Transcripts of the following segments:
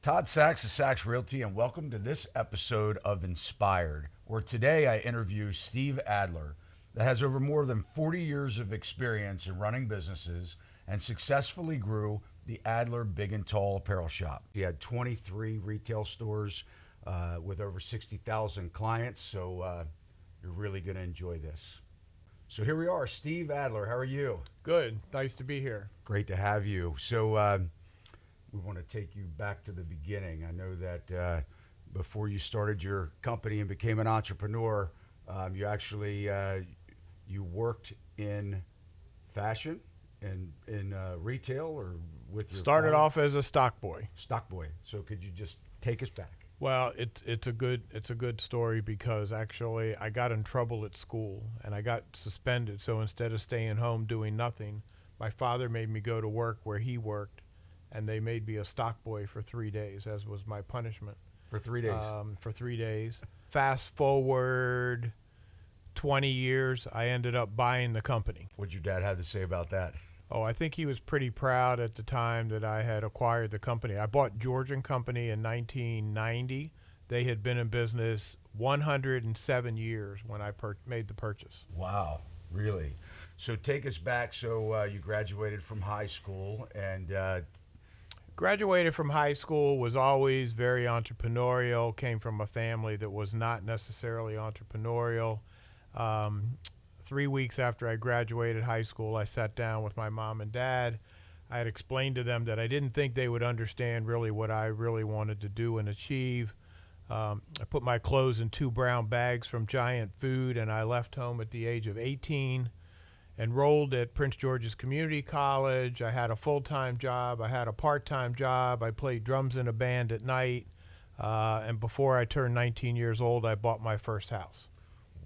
Todd Sachs of Sachs Realty, and welcome to this episode of Inspired, where today I interview Steve Adler, that has over more than 40 years of experience in running businesses and successfully grew the Adler Big and Tall Apparel shop. He had 23 retail stores with over 60,000 clients, so you're really going to enjoy this. So here we are, Steve Adler. How are you? Good. Nice to be here. Great to have you. So we want to take you back to the beginning. I know that before you started your company and became an entrepreneur, you actually you worked in fashion and in retail, or with your Started father? off as a stock boy. Stock boy. So could you just take us back? Well, it's a good story because actually I got in trouble at school and I got suspended. So instead of staying home doing nothing, my father made me go to work where he worked, and they made me a stock boy for 3 days, as was my punishment. For 3 days? For 3 days. Fast forward 20 years, I ended up buying the company. What'd your dad have to say about that? Oh, I think he was pretty proud at the time that I had acquired the company. I bought Georgian Company in 1990. They had been in business 107 years when I made the purchase. Wow, really? So take us back. So you graduated from high school and Graduated from high school, was always very entrepreneurial, came from a family that was not necessarily entrepreneurial. 3 weeks after I graduated high school, I sat down with my mom and dad. I had explained to them that I didn't think they would understand really what I really wanted to do and achieve. I put my clothes in 2 brown bags from Giant Food, and I left home at the age of 18. Enrolled at Prince George's Community College. I had a full-time job. I had a part-time job. I played drums in a band at night. And before I turned 19 years old, I bought my first house.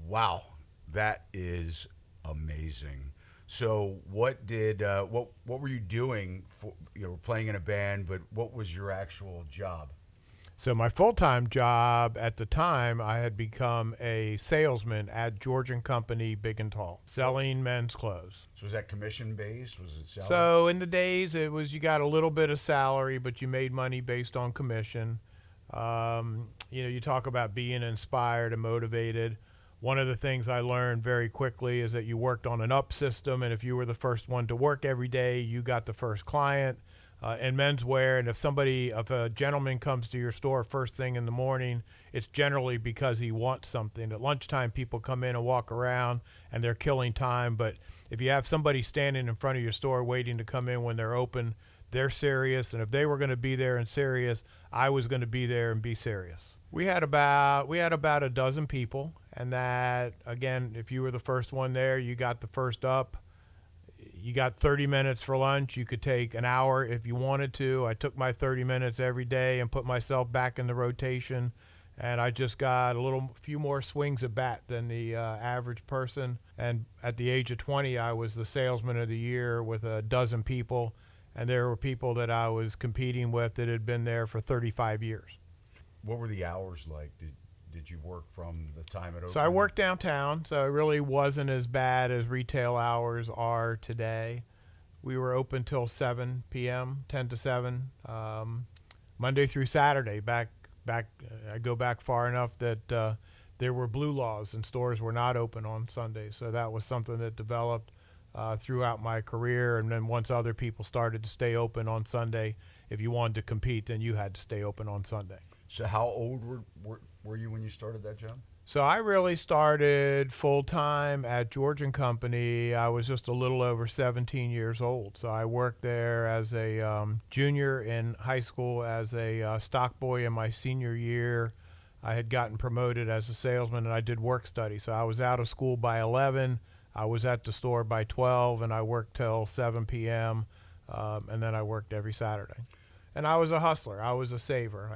wow, that is amazing. So what did what were you doing for, you were playing in a band, but what was your actual job? So my full-time job at the time, I had become a salesman at Georgian Company Big and Tall, selling men's clothes. So was that commission based? Was it salary? So in the days, it was you got a little bit of salary, but you made money based on commission. You talk about being inspired and motivated. One of the things I learned very quickly is that you worked on an up system, and if you were the first one to work every day, you got the first client. In menswear, and if a gentleman comes to your store first thing in the morning, it's generally because he wants something. At lunchtime, people come in and walk around, and they're killing time. But if you have somebody standing in front of your store waiting to come in when they're open, they're serious. And if they were going to be there and serious, I was going to be there and be serious. We had about a dozen people, and that, again, if you were the first one there, you got the first up. You got 30 minutes for lunch. You could take an hour if you wanted to. I took my 30 minutes every day and put myself back in the rotation, and I just got few more swings at bat than the average person. And at the age of 20, I was the salesman of the year with a dozen people, and there were people that I was competing with that had been there for 35 years. What were the hours like? Did you work from the time it opened? So I worked downtown, so it really wasn't as bad as retail hours are today. We were open till 7 p.m., 10 to 7, Monday through Saturday. I go back far enough that there were blue laws and stores were not open on Sundays. So that was something that developed throughout my career. And then once other people started to stay open on Sunday, if you wanted to compete, then you had to stay open on Sunday. So how old were you when you started that job? So I really started full-time at Georgian Company. I was just a little over 17 years old. So I worked there as a junior in high school, as a stock boy in my senior year. I had gotten promoted as a salesman, and I did work study. So I was out of school by 11. I was at the store by 12, and I worked till 7 p.m., and then I worked every Saturday. And I was a hustler. I was a saver.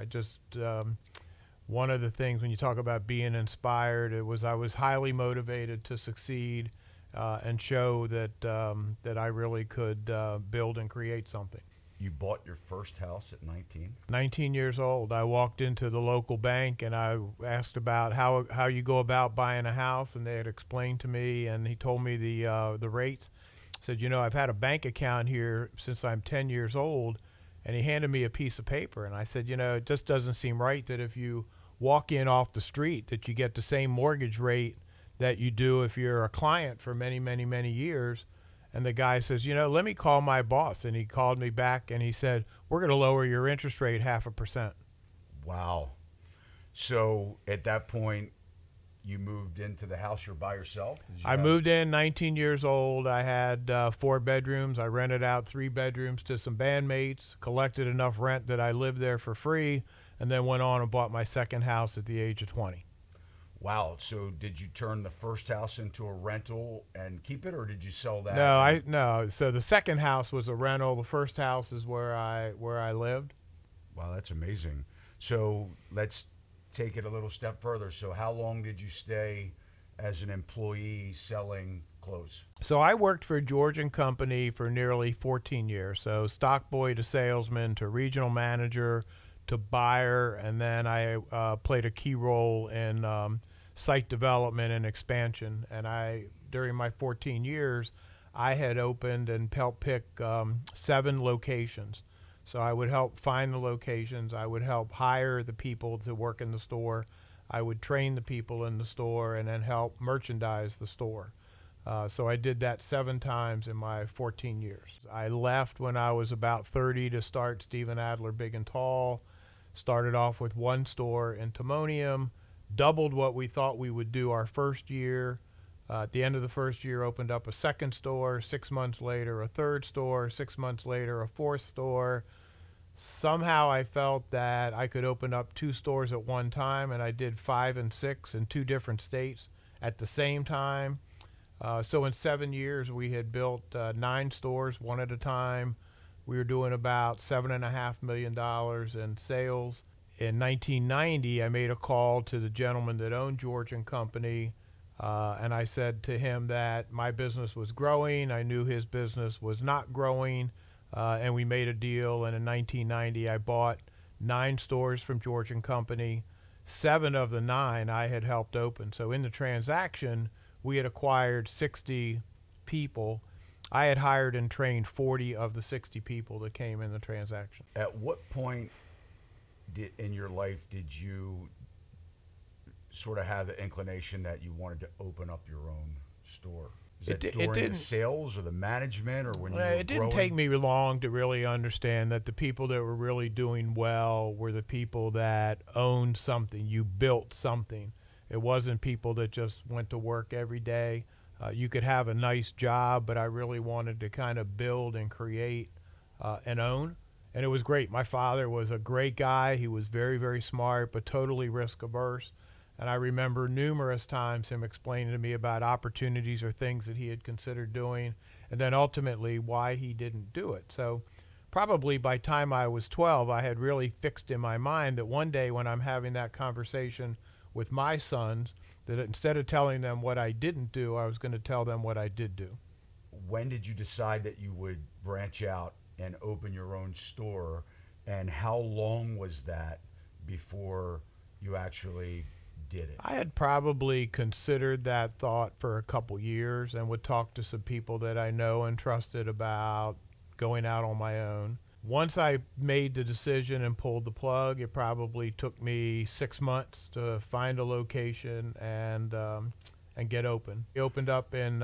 One of the things when you talk about being inspired, I was highly motivated to succeed and show that I really could build and create something. You bought your first house at 19? 19 years old. I walked into the local bank and I asked about how you go about buying a house, and they had explained to me, and he told me the rates. Said, I've had a bank account here since I'm 10 years old, And he handed me a piece of paper, and I said, it just doesn't seem right that if you walk in off the street that you get the same mortgage rate that you do if you're a client for many, many, many years. And the guy says, let me call my boss. And he called me back and he said, we're going to lower your interest rate 0.5%. Wow. So at that point, you moved into the house. You're by yourself? I moved in 19 years old. I had 4 bedrooms. I rented out 3 bedrooms to some bandmates, collected enough rent that I lived there for free, and then went on and bought my second house at the age of 20. Wow. So did you turn the first house into a rental and keep it, or did you sell that? No. So the second house was a rental. The first house is where I lived. Wow, that's amazing. So let's take it a little step further. So how long did you stay as an employee selling clothes? So I worked for George & Company for nearly 14 years. So stock boy to salesman to regional manager to buyer, and then I played a key role in site development and expansion. And during my 14 years, I had opened and helped pick 7 locations. So I would help find the locations. I would help hire the people to work in the store. I would train the people in the store and then help merchandise the store. So I did that 7 times in my 14 years. I left when I was about 30 to start Stephen Adler Big and Tall. Started off with 1 store in Timonium, doubled what we thought we would do our first year. At the end of the first year, opened up a second store. 6 months later, a third store. 6 months later, a 4th store. Somehow I felt that I could open up 2 stores at one time, and I did 5 and 6 in 2 different states at the same time. So in 7 years, we had built 9 stores, one at a time. We were doing about $7.5 million in sales. In 1990, I made a call to the gentleman that owned George & Company, and I said to him that my business was growing. I knew his business was not growing, and we made a deal. And in 1990, I bought 9 stores from George & Company. 7 of the 9 I had helped open. So in the transaction, we had acquired 60 people. I had hired and trained 40 of the 60 people that came in the transaction. At what point in your life did you sort of have the inclination that you wanted to open up your own store? Is it during the sales or the management, or when you were It didn't take me long to really understand that the people that were really doing well were the people that owned something. You built something. It wasn't people that just went to work every day. You could have a nice job, but I really wanted to kind of build and create and own. And it was great. My father was a great guy. He was very, very smart, but totally risk averse. And I remember numerous times him explaining to me about opportunities or things that he had considered doing, and then ultimately why he didn't do it. So probably by the time I was 12, I had really fixed in my mind that one day when I'm having that conversation with my sons, that instead of telling them what I didn't do, I was going to tell them what I did do. When did you decide that you would branch out and open your own store, and how long was that before you actually did it? I had probably considered that thought for a couple years and would talk to some people that I know and trusted about going out on my own. Once I made the decision and pulled the plug, it probably took me 6 months to find a location and get open. We opened up in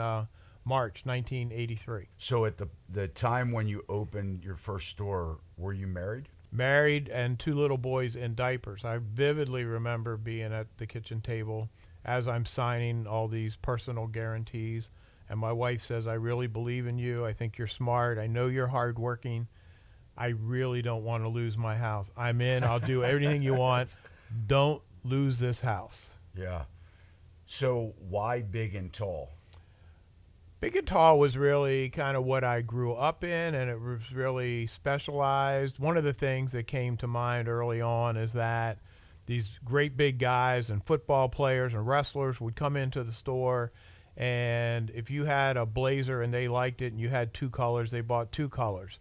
March 1983. So at the time when you opened your first store, were you married? Married and 2 little boys in diapers. I vividly remember being at the kitchen table as I'm signing all these personal guarantees, and my wife says, I really believe in you. I think you're smart. I know you're hardworking. I really don't want to lose my house. I'm in. I'll do everything you want. Don't lose this house. Yeah. So why Big and Tall? Big and Tall was really kind of what I grew up in, and it was really specialized. One of the things that came to mind early on is that these great big guys and football players and wrestlers would come into the store, and if you had a blazer and they liked it and you had 2 colors, they bought 2 colors.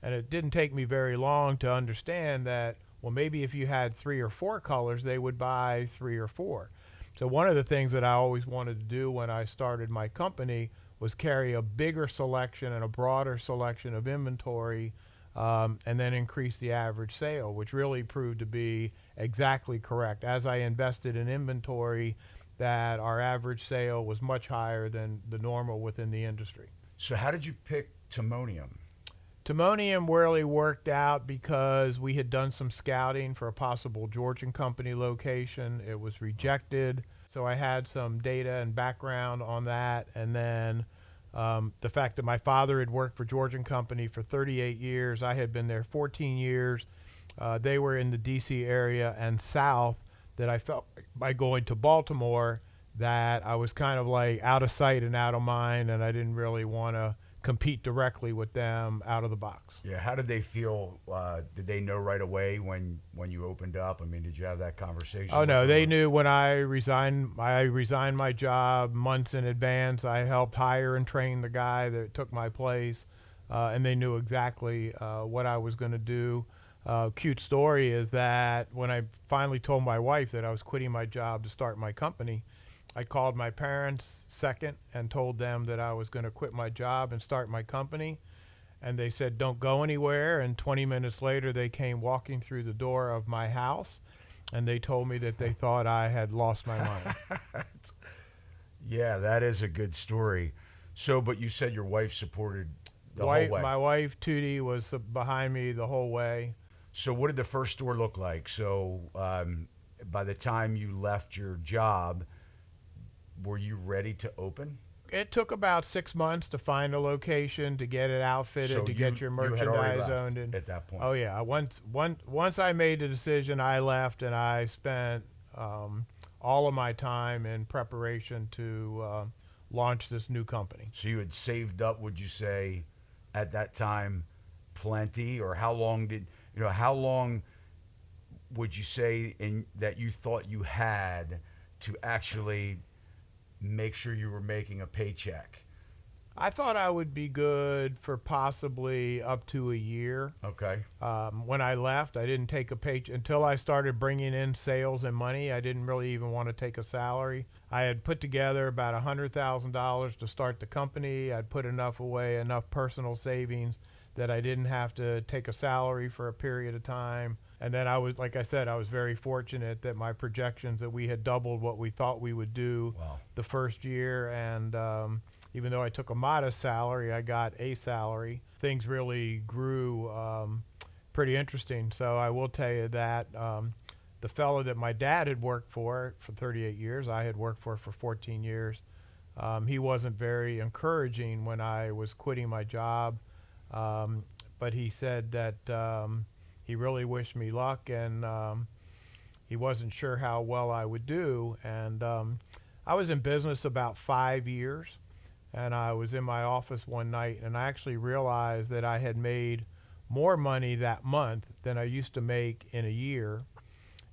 And it didn't take me very long to understand that, well, maybe if you had 3 or 4 colors, they would buy 3 or 4. So one of the things that I always wanted to do when I started my company was carry a bigger selection and a broader selection of inventory and then increase the average sale, which really proved to be exactly correct. As I invested in inventory, that our average sale was much higher than the normal within the industry. So how did you pick Timonium? Timonium really worked out because we had done some scouting for a possible Georgian company location. It was rejected. So I had some data and background on that. And then the fact that my father had worked for Georgian company for 38 years. I had been there 14 years. They were in the DC area and south, that I felt by going to Baltimore that I was kind of like out of sight and out of mind, and I didn't really want to compete directly with them out of the box. Yeah, how did they feel? Did they know right away when you opened up? I mean, did you have that conversation? Oh no, with they them? knew when I resigned. I resigned my job months in advance. I helped hire and train the guy that took my place, and they knew exactly what I was going to do. Cute story is that when I finally told my wife that I was quitting my job to start my company, I called my parents second and told them that I was going to quit my job and start my company. And they said, don't go anywhere. And 20 minutes later, they came walking through the door of my house, and they told me that they thought I had lost my mind. Yeah, that is a good story. So, but you said your wife supported the whole way. My wife, Tootie, was behind me the whole way. So what did the first store look like? So by the time you left your job, were you ready to open? It took about 6 months to find a location, to get it outfitted, So to get your you had already merchandise left owned. And, at that point. oh yeah, once I made the decision, I left, and I spent all of my time in preparation to launch this new company. So you had saved up, would you say, at that time, plenty, or how long would you say that you thought you had to actually make sure you were making a paycheck? I thought I would be good for possibly up to a year. Okay. When I left, I didn't take a paycheck until I started bringing in sales and money. I didn't really even want to take a salary. I had put together about $100,000 to start the company. I'd put enough away, enough personal savings that I didn't have to take a salary for a period of time. And then I was, like I said, I was very fortunate that my projections that we had doubled what we thought we would do the first year. And even though I took a modest salary, I got a salary. Things really grew pretty interesting. So I will tell you that the fellow that my dad had worked for 38 years, I had worked for 14 years, he wasn't very encouraging when I was quitting my job. But he said that he really wished me luck, and he wasn't sure how well I would do. And I was in business about 5 years, and I was in my office one night, and I actually realized that I had made more money that month than I used to make in a year.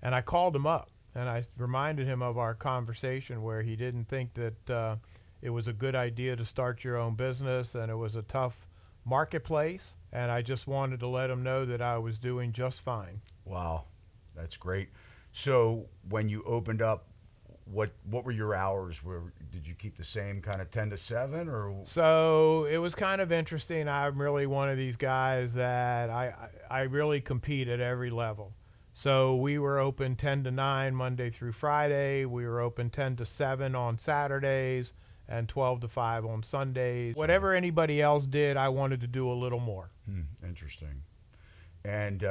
And I called him up, and I reminded him of our conversation where he didn't think that it was a good idea to start your own business, and it was a tough marketplace, and I just wanted to let him know that I was doing just fine. Wow, that's great. So when you opened up, what were your hours? Did you keep the same kind of 10 to 7, or? So it was kind of interesting. I'm really one of these guys that I really compete at every level. So we were open 10 to 9 Monday through Friday. We were open 10 to 7 on Saturdays, and 12 to 5 on Sundays. Whatever anybody else did, I wanted to do a little more. Interesting. And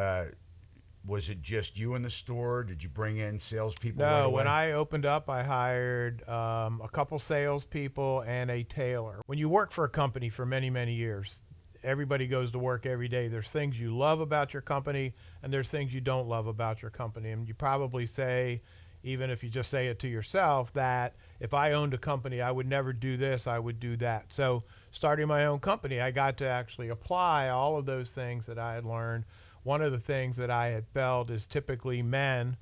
was it just you in the store? Did you bring in salespeople? No, right away? when I opened up, I hired a couple salespeople and a tailor. When you work for a company for many, many years, everybody goes to work every day. There's things you love about your company, and there's things you don't love about your company. And you probably say, even if you just say it to yourself, that if I owned a company, I would never do this, I would do that. So starting my own company, I got to actually apply all of those things that I had learned. One of the things that I had felt is typically men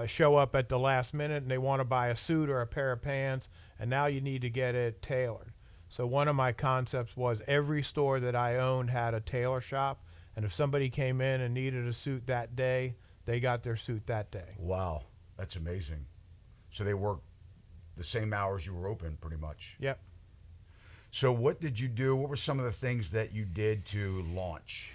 show up at the last minute and they want to buy a suit or a pair of pants, and now you need to get it tailored. So one of my concepts was every store that I owned had a tailor shop, and if somebody came in and needed a suit that day, they got their suit that day. Wow, that's amazing. So they work the same hours you were open, pretty much. Yep. So what did you do? What were some of the things that you did to launch?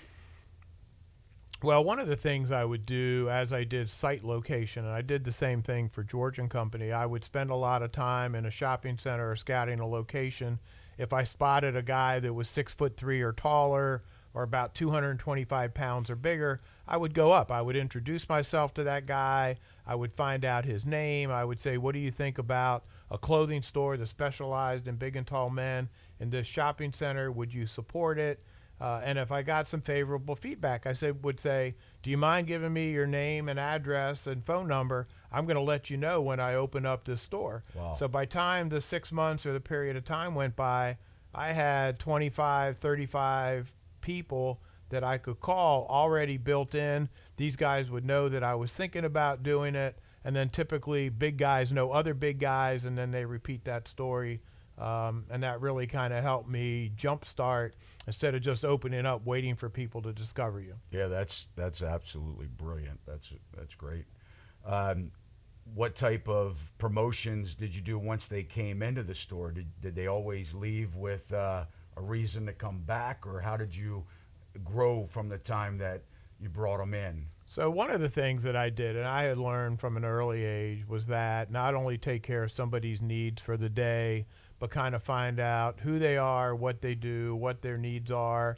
Well, one of the things I would do as I did site location, and I did the same thing for George and Company, I would spend a lot of time in a shopping center or scouting a location. If I spotted a guy that was 6'3" or taller, or about 225 pounds or bigger, I would go up. I would introduce myself to that guy. I would find out his name. I would say, what do you think about a clothing store that specialized in big and tall men in this shopping center? Would you support it? And if I got some favorable feedback, would say, do you mind giving me your name and address and phone number? I'm going to let you know when I open up this store. Wow. So by time the 6 months or the period of time went by, I had 25, 35 people that I could call already built in. These guys would know that I was thinking about doing it. And then typically big guys know other big guys, and then they repeat that story. And that really kind of helped me jumpstart instead of just opening up, waiting for people to discover you. Yeah, that's absolutely brilliant. That's great. What type of promotions did you do once they came into the store? Did they always leave with a reason to come back, or how did you grow from the time that you brought them in? So one of the things that I did, and I had learned from an early age, was that not only take care of somebody's needs for the day, but kind of find out who they are, what they do, what their needs are.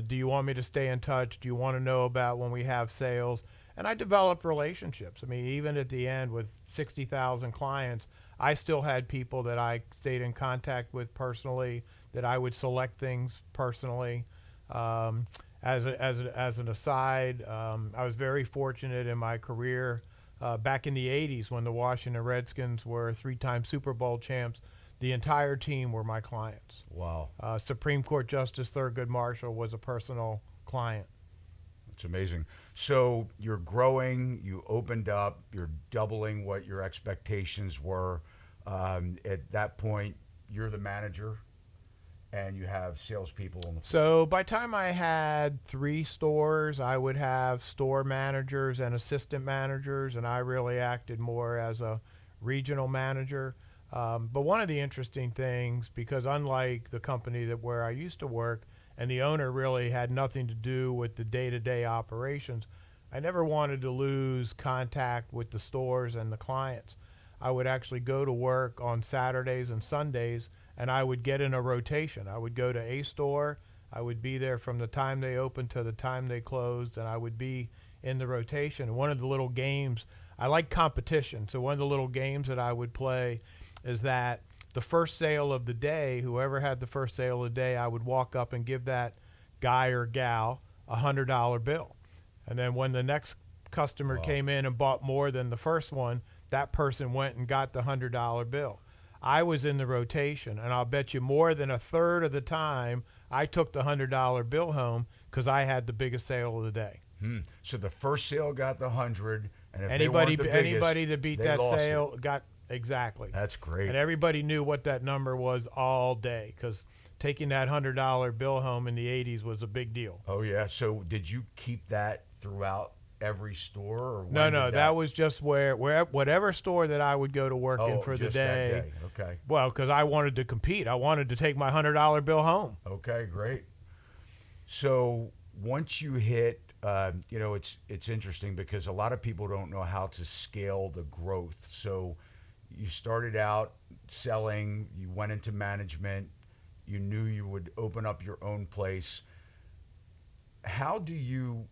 Do you want me to stay in touch? Do you want to know about when we have sales? And I developed relationships. I mean, even at the end with 60,000 clients, I still had people that I stayed in contact with personally, that I would select things personally. As an aside, I was very fortunate in my career back in the 80s when the Washington Redskins were 3-time Super Bowl champs. The entire team were my clients. Wow. Supreme Court Justice Thurgood Marshall was a personal client. That's amazing. So you're growing, you opened up, you're doubling what your expectations were. At that point, you're the manager and you have salespeople on the floor. So by the time I had 3 stores, I would have store managers and assistant managers, and I really acted more as a regional manager. But one of the interesting things, because unlike the company where I used to work, and the owner really had nothing to do with the day-to-day operations, I never wanted to lose contact with the stores and the clients. I would actually go to work on Saturdays and Sundays, and I would get in a rotation. I would go to a store. I would be there from the time they opened to the time they closed, and I would be in the rotation. One of the little games, I like competition, so one of the little games that I would play is that the first sale of the day, whoever had the first sale of the day, I would walk up and give that guy or gal a $100 bill. And then when the next customer came in and bought more than the first one, that person went and got the $100 bill. I was in the rotation, and I'll bet you more than a third of the time I took the $100 bill home because I had the biggest sale of the day. So the first sale got the 100, and if anybody they weren't the biggest, anybody that beat they that lost sale it. got exactly. That's great. And everybody knew what that number was all day, because taking that $100 bill home in the 80s was a big deal. Oh yeah. So did you keep that throughout every store? Or when No, did that was just where whatever store that I would go to work in for the just day. that day. Okay. Well, because I wanted to compete. I wanted to take my $100 bill home. Okay, great. So once you hit, it's interesting because a lot of people don't know how to scale the growth. So you started out selling, you went into management, you knew you would open up your own place. How did you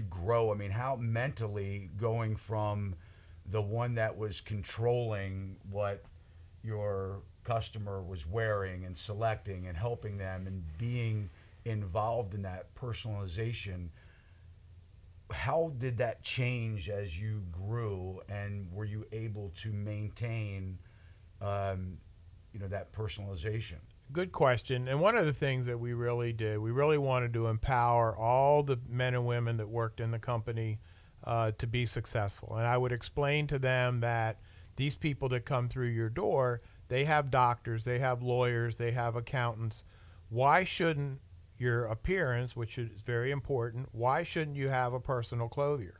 grow? I mean, how mentally going from the one that was controlling what your customer was wearing and selecting and helping them and being involved in that personalization, how did that change as you grew, and were you able to maintain that personalization? Good question. And one of the things that we really did, we really wanted to empower all the men and women that worked in the company to be successful. And I would explain to them that these people that come through your door, they have doctors, they have lawyers, they have accountants. Why shouldn't your appearance, which is very important, why shouldn't you have a personal clothier?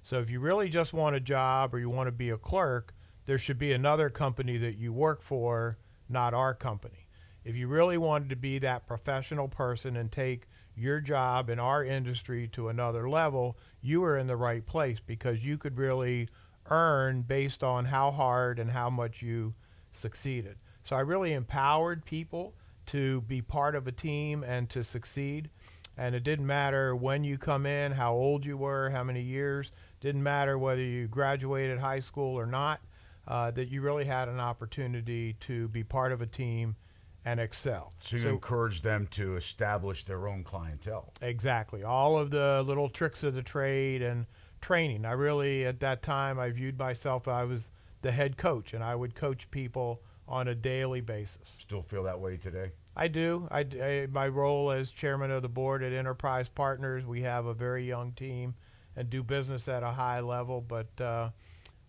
So if you really just want a job or you want to be a clerk, there should be another company that you work for, not our company. If you really wanted to be that professional person and take your job in our industry to another level, you were in the right place because you could really earn based on how hard and how much you succeeded. So I really empowered people to be part of a team and to succeed. And it didn't matter when you come in, how old you were, how many years. Didn't matter whether you graduated high school or not. That you really had an opportunity to be part of a team and excel. So you encourage them to establish their own clientele. Exactly. All of the little tricks of the trade and training. I really, at that time, I viewed myself, I was the head coach, and I would coach people on a daily basis. Still feel that way today? I do. My role as chairman of the board at Enterprise Partners, we have a very young team and do business at a high level, but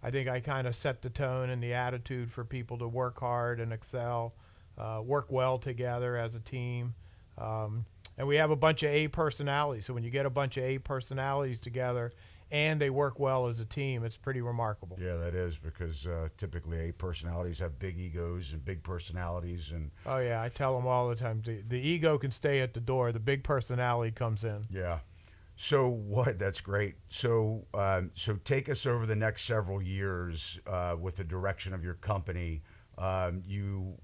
I think I kind of set the tone and the attitude for people to work hard and excel, work well together as a team. And we have a bunch of A personalities. So when you get a bunch of A personalities together and they work well as a team, it's pretty remarkable. Yeah, that is, because typically A personalities have big egos and big personalities. And oh, yeah, I tell them all the time, the ego can stay at the door. The big personality comes in. Yeah. So what? That's great. So so take us over the next several years with the direction of your company. You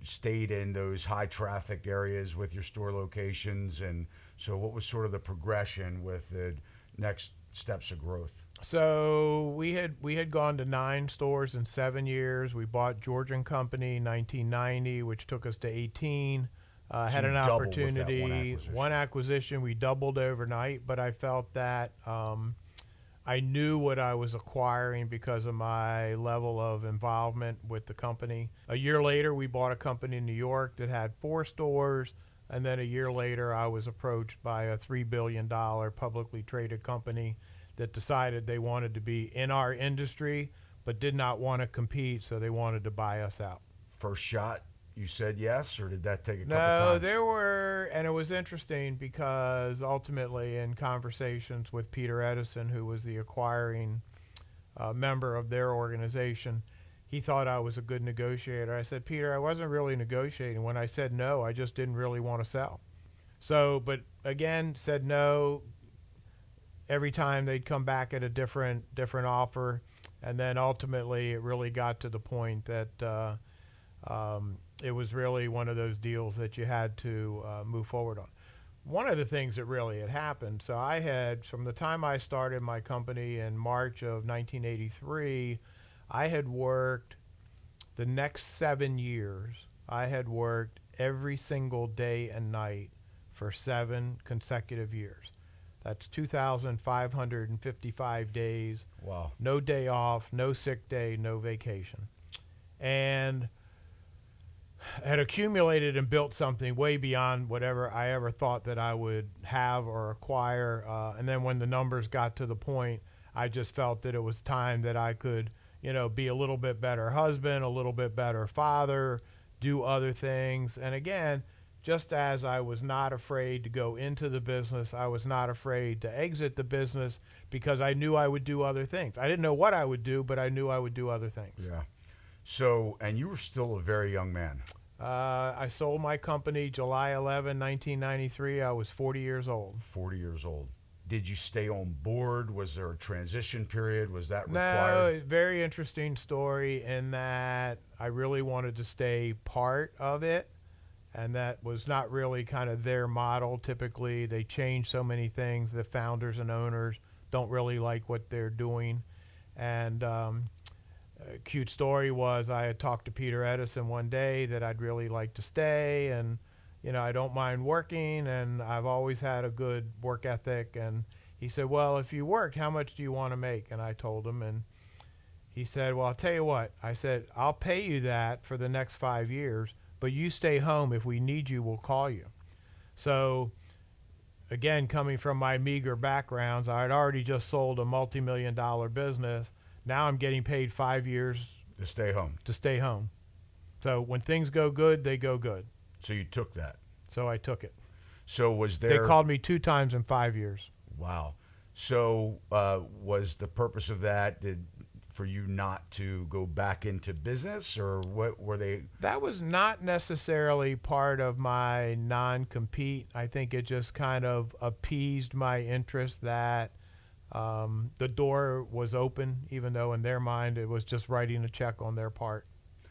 stayed in those high traffic areas with your store locations, and so what was sort of the progression with the next steps of growth? So we had gone to 9 stores in 7 years. We bought Georgian Company in 1990, which took us to 18. Had an opportunity, one acquisition, we doubled overnight, but I felt that I knew what I was acquiring because of my level of involvement with the company. A year later, we bought a company in New York that had 4 stores, and then a year later, I was approached by a $3 billion publicly traded company that decided they wanted to be in our industry, but did not want to compete, so they wanted to buy us out. First shot, you said yes, or did that take a couple No, times? there were, and it was interesting because ultimately in conversations with Peter Edison, who was the acquiring member of their organization, he thought I was a good negotiator. I said, Peter, I wasn't really negotiating. When I said no, I just didn't really want to sell. So, but again, said no. Every time they'd come back at a different offer, and then ultimately it really got to the point that it was really one of those deals that you had to move forward on. One of the things that really had happened, so I had, from the time I started my company in March of 1983, I had worked the next 7 years, I had worked every single day and night for 7 consecutive years. That's 2,555 days. Wow. No day off, no sick day, no vacation. And had accumulated and built something way beyond whatever I ever thought that I would have or acquire. And then when the numbers got to the point, I just felt that it was time that I could, be a little bit better husband, a little bit better father, do other things. And again, just as I was not afraid to go into the business, I was not afraid to exit the business because I knew I would do other things. I didn't know what I would do, but I knew I would do other things. Yeah. So, and you were still a very young man. I sold my company July 11, 1993. I was 40 years old. 40 years old. Did you stay on board? Was there a transition period? Was that required? No, very interesting story in that I really wanted to stay part of it, and that was not really kind of their model. Typically, they change so many things. The founders and owners don't really like what they're doing. And a cute story was I had talked to Peter Edison one day that I'd really like to stay, and I don't mind working, and I've always had a good work ethic. And he said, well, if you worked, how much do you want to make? And I told him, and he said, well, I'll tell you what. I said, I'll pay you that for the next 5 years, but you stay home. If we need you, we'll call you. So again, coming from my meager backgrounds, I had already just sold a multi-million-dollar business. Now I'm getting paid 5 years To stay home. to stay home. So when things go good, they go good. So you took that. So I took it. So was there... They called me 2 times in 5 years. Wow. So was the purpose of that for you not to go back into business, or what were they? That was not necessarily part of my non-compete. I think it just kind of appeased my interest that the door was open, even though in their mind it was just writing a check on their part.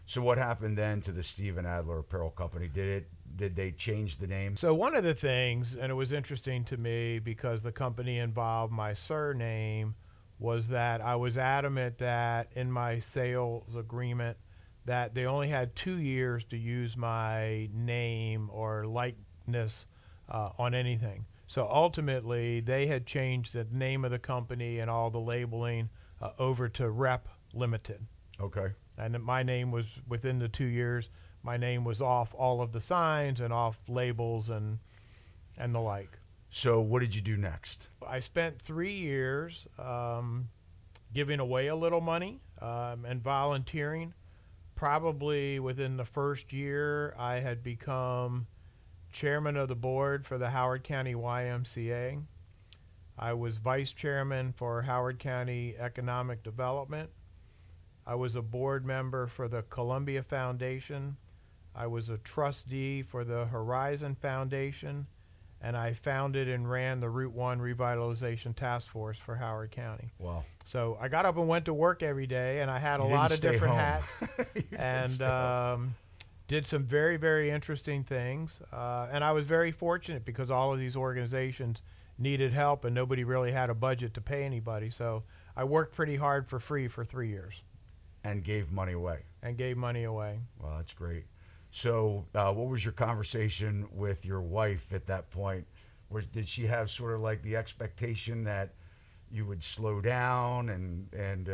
So what happened then to the Stephen Adler Apparel Company? Did they change the name? So one of the things, and it was interesting to me because the company involved my surname, was that I was adamant that in my sales agreement that they only had 2 years to use my name or likeness on anything. So ultimately, they had changed the name of the company and all the labeling over to Rep Limited. Okay. And my name was within the 2 years. My name was off all of the signs and off labels and the like. So what did you do next? I spent 3 years giving away a little money and volunteering. Probably within the first year, I had become chairman of the board for the Howard County YMCA. I was vice chairman for Howard County Economic Development. I was a board member for the Columbia Foundation. I was a trustee for the Horizon Foundation, and I founded and ran the Route 1 Revitalization Task Force for Howard County. Wow. So I got up and went to work every day, and I had a You lot didn't of stay different home. hats, and did some very, very interesting things. And I was very fortunate because all of these organizations needed help, and nobody really had a budget to pay anybody. So I worked pretty hard for free for 3 years. And gave money away. And gave money away. Well, that's great. So what was your conversation with your wife at that point? Did she have sort of like the expectation that you would slow down and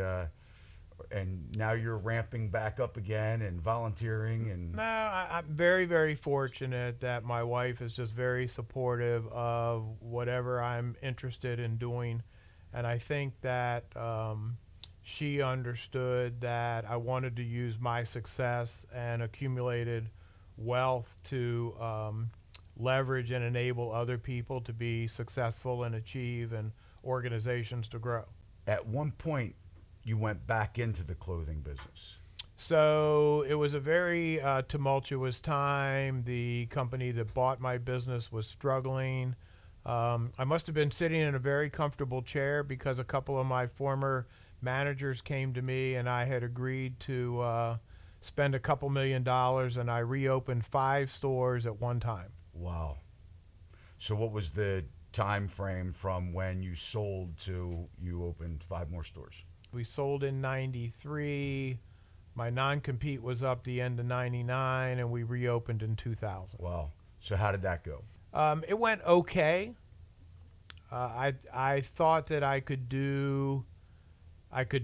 now you're ramping back up again and volunteering? And No, I'm very, very fortunate that my wife is just very supportive of whatever I'm interested in doing. And I think that she understood that I wanted to use my success and accumulated wealth to leverage and enable other people to be successful and achieve and organizations to grow. at one point, you went back into the clothing business. So it was a very tumultuous time. The company that bought my business was struggling. I must have been sitting in a very comfortable chair because a couple of my former managers came to me and I had agreed to spend a couple $1 million, and I reopened 5 stores at one time. Wow. So what was the time frame from when you sold to you opened 5 more stores? We sold in 93. My non-compete was up the end of 99, and we reopened in 2000. Wow. So how did that go? It went okay. I thought that I could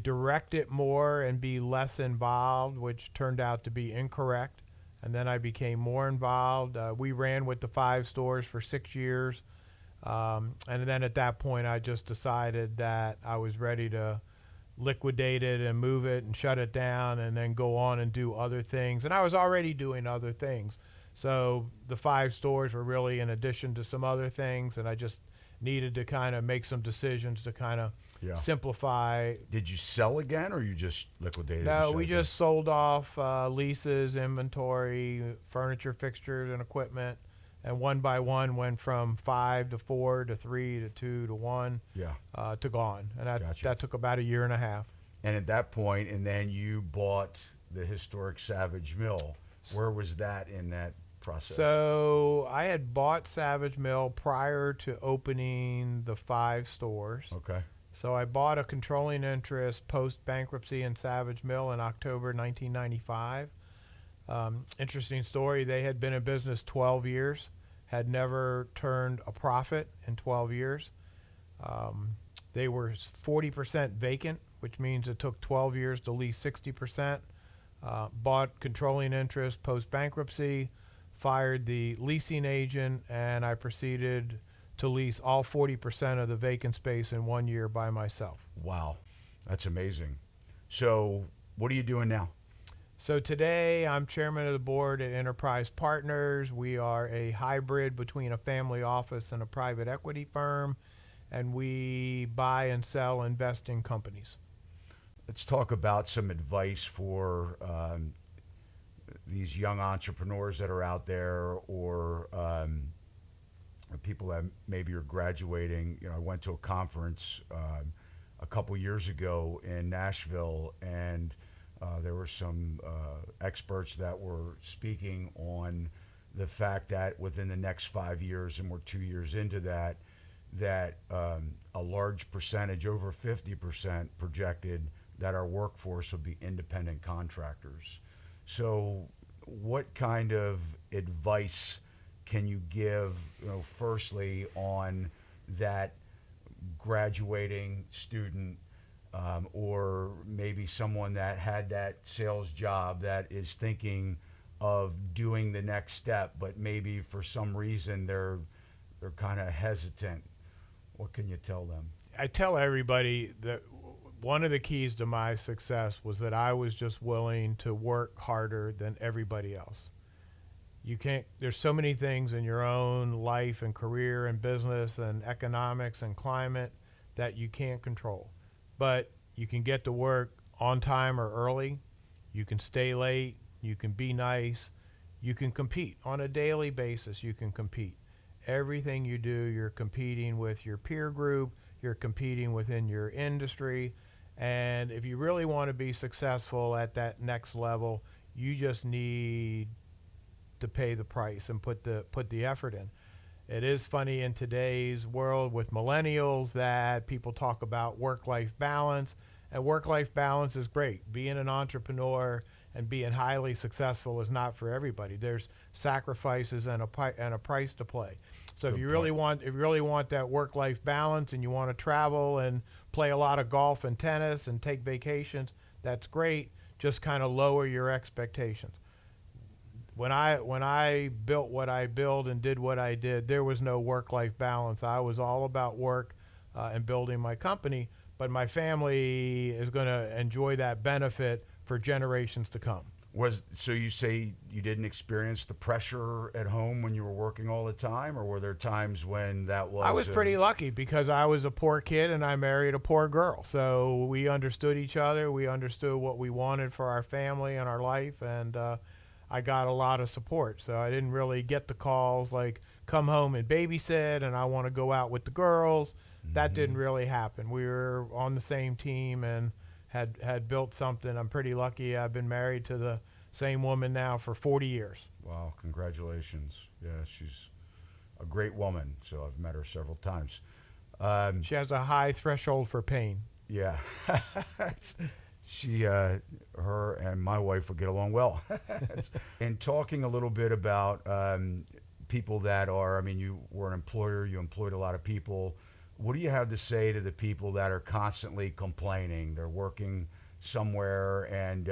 direct it more and be less involved, which turned out to be incorrect. And then I became more involved. We ran with the 5 stores for 6 years. And then at that point, I just decided that I was ready to liquidate it and move it and shut it down and then go on and do other things. And I was already doing other things. So the 5 stores were really in addition to some other things, and I just needed to kind of make some decisions to kind of simplify. Did you sell again, or you just liquidated? No, we just sold off leases, inventory, furniture, fixtures, and equipment, and one by one went from 5 to 4 to 3 to 2 to 1 to gone. And that took about a year and a half. And at that point, and then you bought the historic Savage Mill. Where was that in that process? So I had bought Savage Mill prior to opening the 5 stores. Okay. So I bought a controlling interest post-bankruptcy in Savage Mill in October 1995. Interesting story. They had been in business 12 years, had never turned a profit in 12 years. They were 40% vacant, which means it took 12 years to lease 60%. Bought controlling interest post-bankruptcy, fired the leasing agent, and I proceeded to lease all 40% of the vacant space in 1 year by myself. Wow, that's amazing. So what are you doing now? So today I'm chairman of the board at Enterprise Partners. We are a hybrid between a family office and a private equity firm, and we buy and sell investing companies. Let's talk about some advice for these young entrepreneurs that are out there, or people that maybe are graduating. I went to a conference a couple years ago in Nashville, and there were some experts that were speaking on the fact that within the next 5 years, and we're 2 years into that, a large percentage, over 50%, projected that our workforce will be independent contractors. So, what kind of advice can you give, firstly, on that graduating student, or maybe someone that had that sales job that is thinking of doing the next step, but maybe for some reason they're kind of hesitant? What can you tell them? I tell everybody that one of the keys to my success was that I was just willing to work harder than everybody else. There's so many things in your own life and career and business and economics and climate that you can't control. But you can get to work on time or early. You can stay late. You can be nice. You can compete on a daily basis. You can compete. Everything you do, you're competing with your peer group. You're competing within your industry. And if you really want to be successful at that next level, you just need to pay the price and put the effort in. It is funny in today's world with millennials that people talk about work-life balance, and work-life balance is great. Being an entrepreneur and being highly successful is not for everybody. There's sacrifices and a price to play. So if you really want that work-life balance, and you want to travel and play a lot of golf and tennis and take vacations, that's great. Just kind of lower your expectations. When I built what I built and did what I did, there was no work-life balance. I was all about work and building my company, but my family is going to enjoy that benefit for generations to come. So you say you didn't experience the pressure at home when you were working all the time, or were there times when that was? I was pretty lucky because I was a poor kid and I married a poor girl. So we understood each other. We understood what we wanted for our family and our life, and I got a lot of support. So I didn't really get the calls like, come home and babysit and I want to go out with the girls. That didn't really happen. We were on the same team and had built something. I'm pretty lucky. I've been married to the same woman now for 40 years. Wow, congratulations. Yeah, she's a great woman. So I've met her several times. She has a high threshold for pain. Yeah. Her and my wife would get along well. And talking a little bit about people that are, you were an employer, you employed a lot of people. What do you have to say to the people that are constantly complaining? They're working somewhere and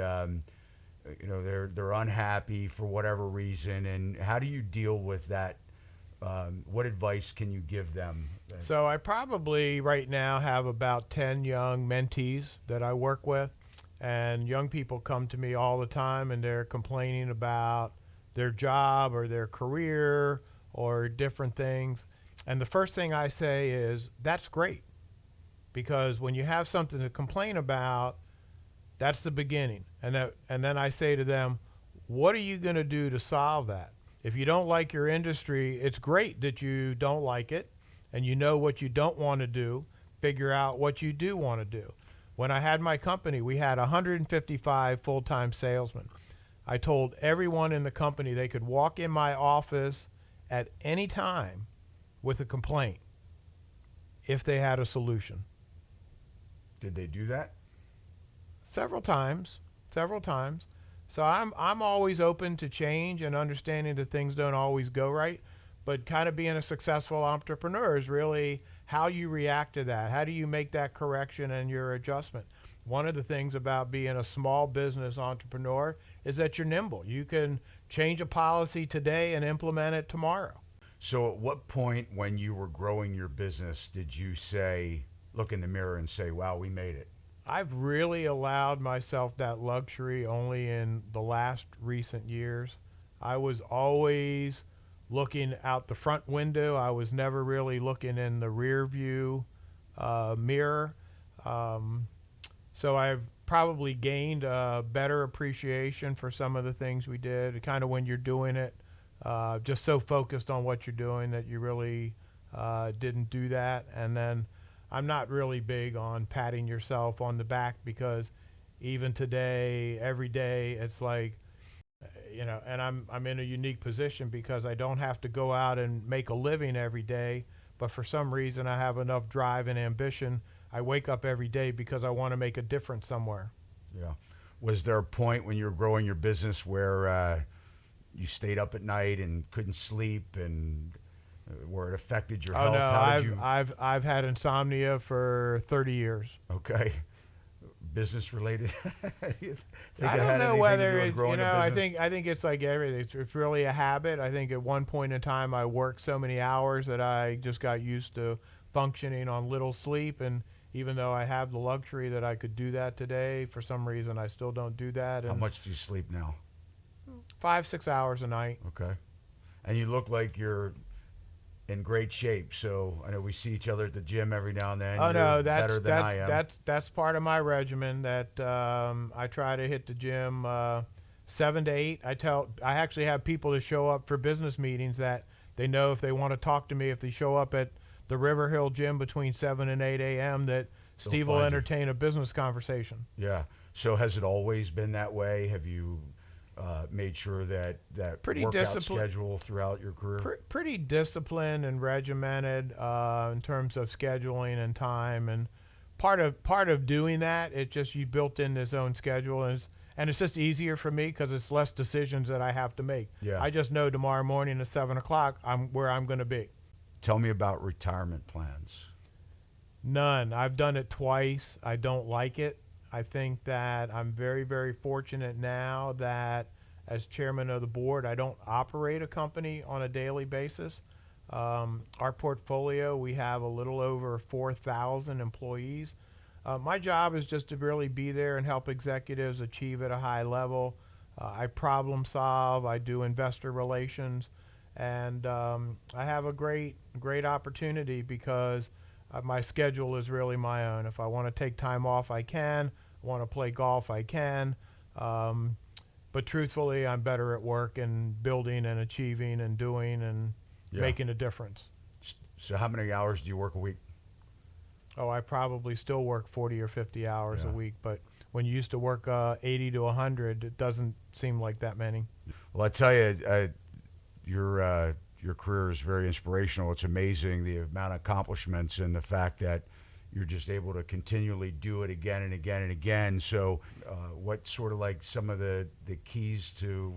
they're unhappy for whatever reason. And how do you deal with that? What advice can you give them? So I probably right now have about 10 young mentees that I work with. And young people come to me all the time and they're complaining about their job or their career or different things. And the first thing I say is, that's great. Because when you have something to complain about, that's the beginning. And then I say to them, what are you going to do to solve that? If you don't like your industry, it's great that you don't like it and you know what you don't want to do. Figure out what you do want to do. When I had my company, we had 155 full-time salesmen. I told everyone in the company they could walk in my office at any time with a complaint if they had a solution. Did they do that? Several times. So I'm always open to change and understanding that things don't always go right, but kind of being a successful entrepreneur is really how you react to that. How do you make that correction and your adjustment? One of the things about being a small business entrepreneur is that you're nimble. You can change a policy today and implement it tomorrow. So at what point when you were growing your business did you look in the mirror and say, wow, we made it? I've really allowed myself that luxury only in the last recent years. I was always looking out the front window. I was never really looking in the rear view mirror. So I've probably gained a better appreciation for some of the things we did. Kind of when you're doing it, just so focused on what you're doing that you really didn't do that. And then I'm not really big on patting yourself on the back because even today, every day, it's like, and I'm in a unique position because I don't have to go out and make a living every day, but for some reason I have enough drive and ambition. I wake up every day because I want to make a difference somewhere. Yeah. Was there a point when you were growing your business where you stayed up at night and couldn't sleep, and where it affected your Oh health? no, How did you? I've had insomnia for 30 years. Okay. Business related. You think I it don't had know anything to whether do with it, growing a I business? think it's like everything. It's really a habit. I think at one point in time I worked so many hours that I just got used to functioning on little sleep, and even though I have the luxury that I could do that today, for some reason I still don't do that. How And much do you sleep now? 5, 6 hours a night. Okay. And you look like you're in great shape. So I know we see each other at the gym every now and then. Oh You're no, better than I am. that's part of my regimen. That I try to hit the gym 7 to 8. I actually have people that show up for business meetings that they know if they want to talk to me, if they show up at the River Hill Gym between 7 and 8 a.m., that They'll Steve will find you. entertain a business conversation. Yeah. So has it always been that way? Have you made sure that Pretty workout disciplined. schedule throughout your career? Pretty disciplined and regimented in terms of scheduling and time. And part of doing that, it just you built in this own schedule, and it's just easier for me because it's less decisions that I have to make. Yeah. I just know tomorrow morning at 7 o'clock I'm where I'm going to be. Tell me about retirement plans. None. I've done it twice. I don't like it. I think that I'm very, very fortunate now that as chairman of the board, I don't operate a company on a daily basis. Our portfolio, we have a little over 4,000 employees. My job is just to really be there and help executives achieve at a high level. I problem solve. I do investor relations. And I have a great opportunity because my schedule is really my own. If I want to take time off, I can. I want to play golf, I can. But truthfully, I'm better at work and building and achieving and doing and making a difference. So how many hours do you work a week? Oh, I probably still work 40 or 50 hours Yeah. a week, but when you used to work 80 to 100, it doesn't seem like that many. Well, I tell you, your career is very inspirational. It's amazing the amount of accomplishments and the fact that you're just able to continually do it again and again and again. So, what sort of like some of the keys to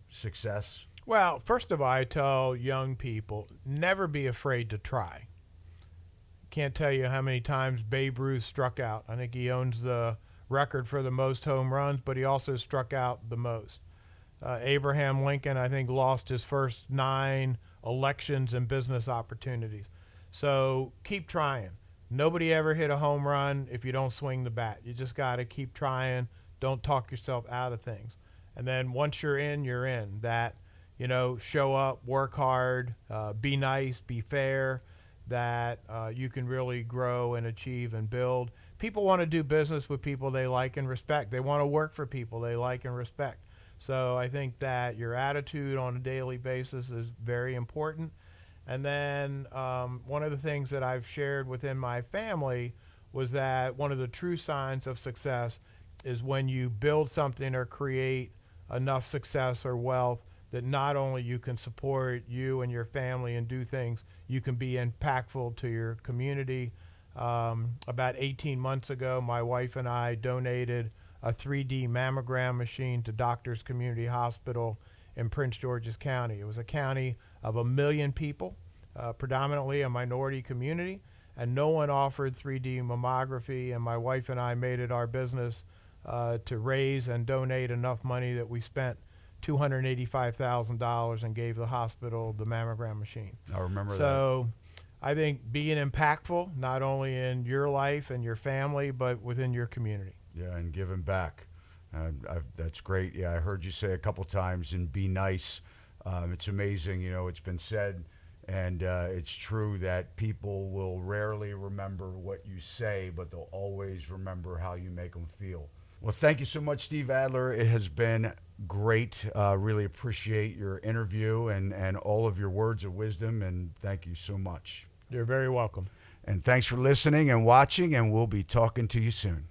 success? Well, first of all, I tell young people, never be afraid to try. Can't tell you how many times Babe Ruth struck out. I think he owns the record for the most home runs, but he also struck out the most. Abraham Lincoln, I think, lost his first 9 elections and business opportunities. So keep trying. Nobody ever hit a home run if you don't swing the bat. You just got to keep trying. Don't talk yourself out of things. And then once you're in, you're in. That, show up, work hard, be nice, be fair, that you can really grow and achieve and build. People want to do business with people they like and respect. They want to work for people they like and respect. So I think that your attitude on a daily basis is very important. And then one of the things that I've shared within my family was that one of the true signs of success is when you build something or create enough success or wealth that not only you can support you and your family and do things, you can be impactful to your community. About 18 months ago, my wife and I donated a 3D mammogram machine to Doctors Community Hospital in Prince George's County. It was a county of 1 million people, predominantly a minority community, and no one offered 3D mammography, and my wife and I made it our business to raise and donate enough money that we spent $285,000 and gave the hospital the mammogram machine. I remember that. So I think being impactful, not only in your life and your family, but within your community. Yeah, and giving back. That's great. Yeah, I heard you say a couple times, and be nice. It's amazing. It's been said, and it's true that people will rarely remember what you say, but they'll always remember how you make them feel. Well, thank you so much, Steve Adler. It has been great. Really appreciate your interview and all of your words of wisdom, and thank you so much. You're very welcome. And thanks for listening and watching, and we'll be talking to you soon.